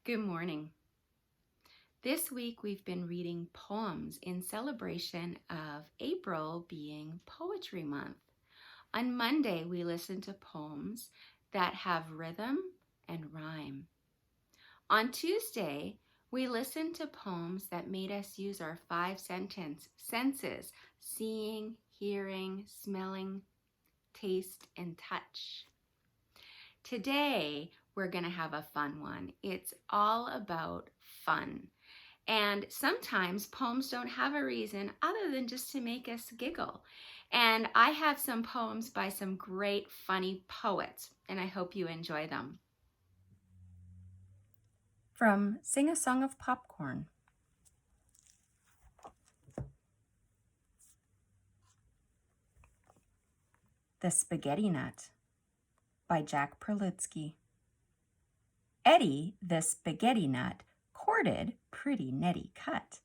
Good morning. This week we've been reading poems in celebration of April being Poetry Month. On Monday we listened to poems that have rhythm and rhyme. On Tuesday we listened to poems that made us use our five senses: seeing, hearing, smelling, taste, and touch. Today we're going to have a fun one. It's all about fun. And sometimes poems don't have a reason other than just to make us giggle. And I have some poems by some great funny poets, and I hope you enjoy them. From Sing a Song of Popcorn. The Spaghetti Nut by Jack Perlitsky. Eddie, the spaghetti nut, courted pretty Nettie Cut.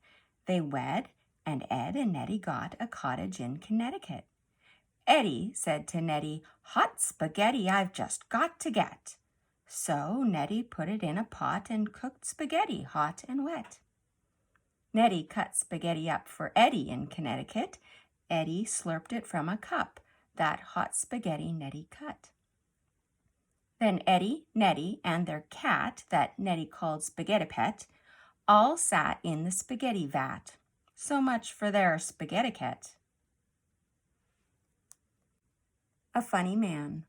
They wed, and Ed and Nettie got a cottage in Connecticut. Eddie said to Nettie, "Hot spaghetti I've just got to get." So Nettie put it in a pot and cooked spaghetti hot and wet. Nettie cut spaghetti up for Eddie in Connecticut. Eddie slurped it from a cup, that hot spaghetti Nettie cut. Then Eddie, Nettie, and their cat, that Nettie called Spaghetti Pet, all sat in the spaghetti vat. So much for their spaghetti-cat. A Funny Man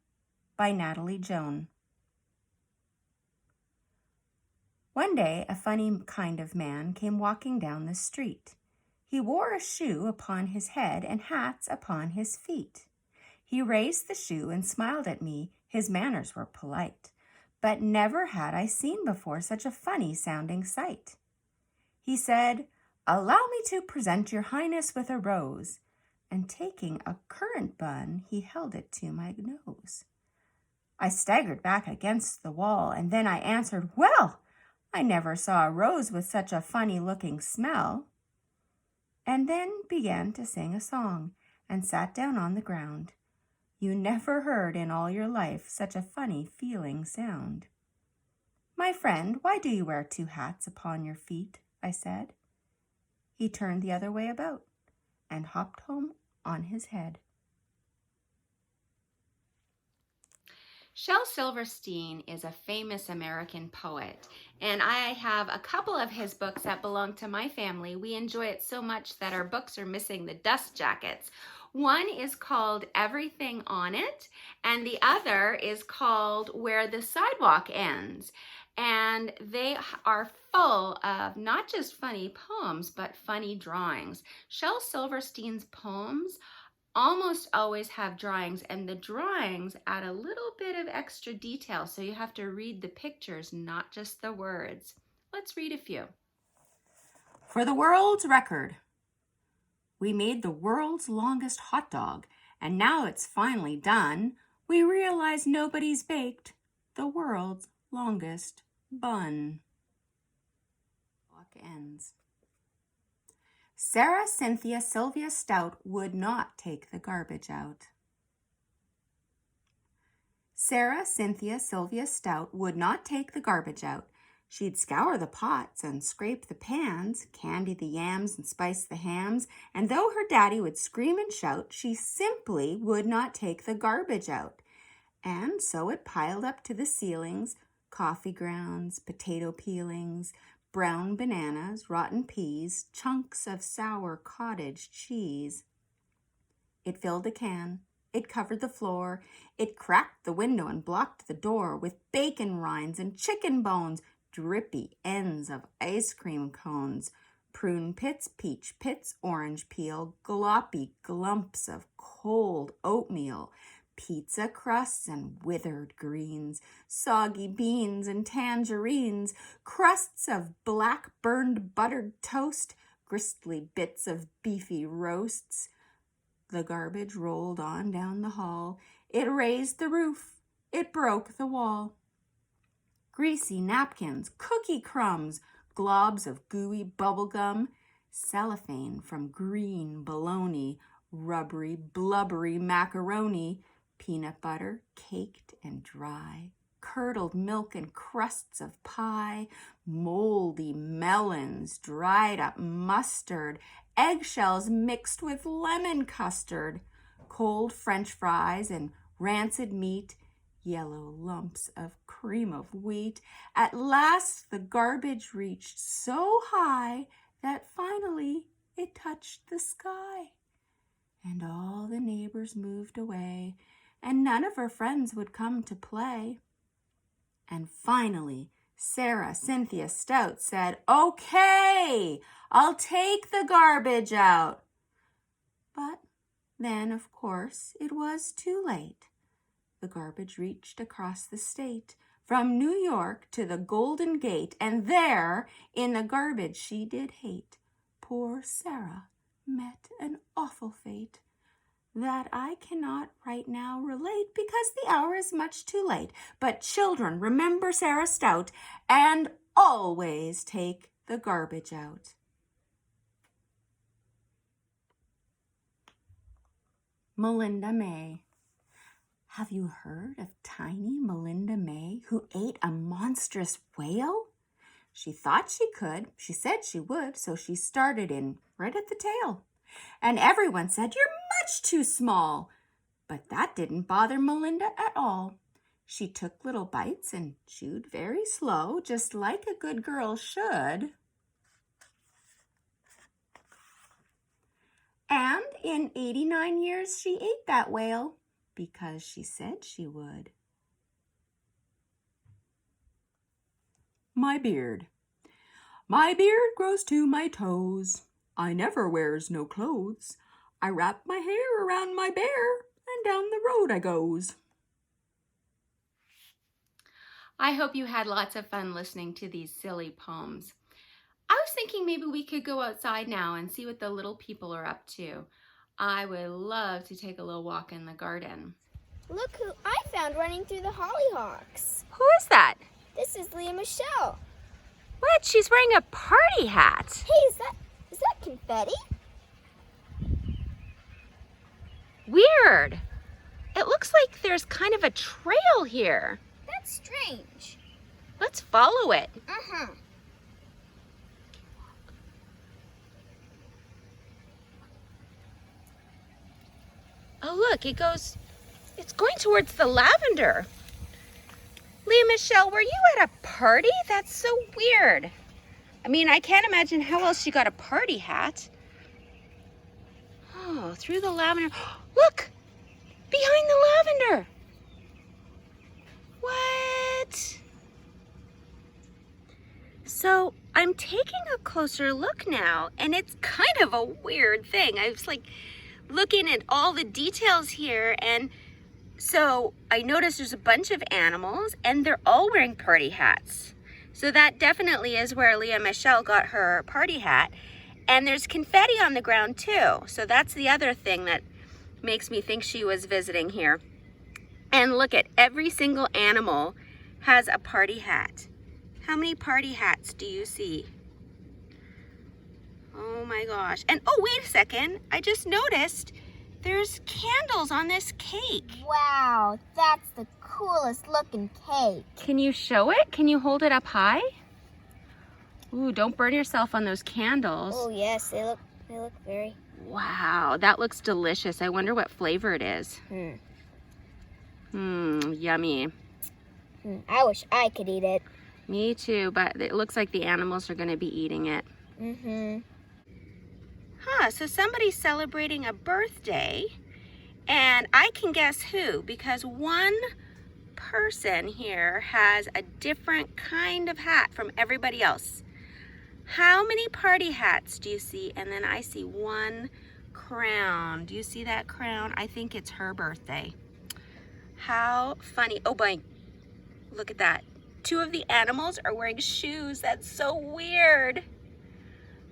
by Natalie Joan. One day a funny kind of man came walking down the street. He wore a shoe upon his head and hats upon his feet. He raised the shoe and smiled at me. His manners were polite, but never had I seen before such a funny-sounding sight. He said, "Allow me to present your highness with a rose," and taking a currant bun, he held it to my nose. I staggered back against the wall, and then I answered, "Well, I never saw a rose with such a funny-looking smell," and then began to sing a song and sat down on the ground. You never heard in all your life such a funny feeling sound. "My friend, why do you wear two hats upon your feet?" I said. He turned the other way about and hopped home on his head. Shel Silverstein is a famous American poet, and I have a couple of his books that belong to my family. We enjoy it so much that our books are missing the dust jackets. One is called Everything on It, and the other is called Where the Sidewalk Ends. And they are full of not just funny poems, but funny drawings. Shel Silverstein's poems almost always have drawings, and the drawings add a little bit of extra detail, so you have to read the pictures, not just the words. Let's read a few. For the world's record, we made the world's longest hot dog, and now it's finally done. We realize nobody's baked the world's longest bun. Clock ends. Sarah Cynthia Sylvia Stout would not take the garbage out. Sarah Cynthia Sylvia Stout would not take the garbage out. She'd scour the pots and scrape the pans, candy the yams and spice the hams, and though her daddy would scream and shout, she simply would not take the garbage out. And so it piled up to the ceilings, coffee grounds, potato peelings, brown bananas, rotten peas, chunks of sour cottage cheese. It filled a can. It covered the floor. It cracked the window and blocked the door with bacon rinds and chicken bones, drippy ends of ice cream cones, prune pits, peach pits, orange peel, gloppy glumps of cold oatmeal, pizza crusts and withered greens, soggy beans and tangerines, crusts of black burned buttered toast, gristly bits of beefy roasts. The garbage rolled on down the hall. It raised the roof. It broke the wall. Greasy napkins, cookie crumbs, globs of gooey bubble gum, cellophane from green bologna, rubbery, blubbery macaroni, peanut butter caked and dry, curdled milk and crusts of pie, moldy melons, dried up mustard, eggshells mixed with lemon custard, cold French fries and rancid meat, yellow lumps of cream of wheat. At last the garbage reached so high that finally it touched the sky. And all the neighbors moved away, and none of her friends would come to play. And finally, Sarah Cynthia Stout said, "Okay, I'll take the garbage out." But then, of course, it was too late. The garbage reached across the state, from New York to the Golden Gate, and there, in the garbage she did hate, poor Sarah met an awful fate that I cannot right now relate because the hour is much too late. But children, remember Sarah Stout and always take the garbage out. Melinda May. Have you heard of tiny Melinda May who ate a monstrous whale? She thought she could. She said she would, so she started in right at the tail. And everyone said, "You're much too small." But that didn't bother Melinda at all. She took little bites and chewed very slow, just like a good girl should. And in 89 years she ate that whale because she said she would. My beard. My beard grows to my toes. I never wears no clothes. I wrap my hair around my bear, and down the road I goes. I hope you had lots of fun listening to these silly poems. I was thinking maybe we could go outside now and see what the little people are up to. I would love to take a little walk in the garden. Look who I found running through the hollyhocks. Who is that? This is Leah Michelle. What? She's wearing a party hat. Hey, is that confetti? Weird. It looks like there's kind of a trail here. That's strange. Let's follow it. Oh, look, it's going towards the lavender. Leah Michelle, were you at a party? That's so weird. I mean, I can't imagine how else she got a party hat. Oh, through the lavender. Look, behind the lavender. What? So I'm taking a closer look now, and it's kind of a weird thing. I was like looking at all the details here, and so I noticed there's a bunch of animals and they're all wearing party hats. So that definitely is where Leah Michelle got her party hat. And there's confetti on the ground too. So that's the other thing that makes me think she was visiting here. And look at every single animal has a party hat. How many party hats do you see? Oh my gosh. And oh, wait a second. I just noticed there's candles on this cake. Wow, that's the coolest looking cake. Can you show it? Can you hold it up high? Ooh, don't burn yourself on those candles. Oh yes, they look very. Wow, that looks delicious. I wonder what flavor it is. Yummy. I wish I could eat it. Me too, but it looks like the animals are going to be eating it. So somebody's celebrating a birthday, and I can guess who, because one person here has a different kind of hat from everybody else. How many party hats do you see? And then I see one crown. Do you see that crown? I think it's her birthday. How funny. Oh boy, look at that. Two of the animals are wearing shoes. That's so weird.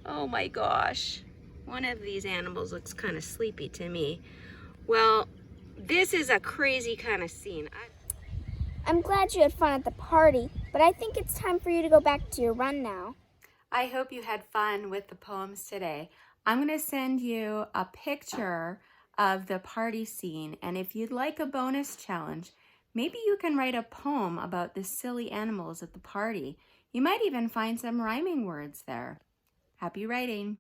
Oh my gosh. One of these animals looks kind of sleepy to me. Well, this is a crazy kind of scene. I'm glad you had fun at the party, but I think it's time for you to go back to your run now. I hope you had fun with the poems today. I'm going to send you a picture of the party scene, and if you'd like a bonus challenge, Maybe you can write a poem about the silly animals at the party. You might even find some rhyming words there. Happy writing!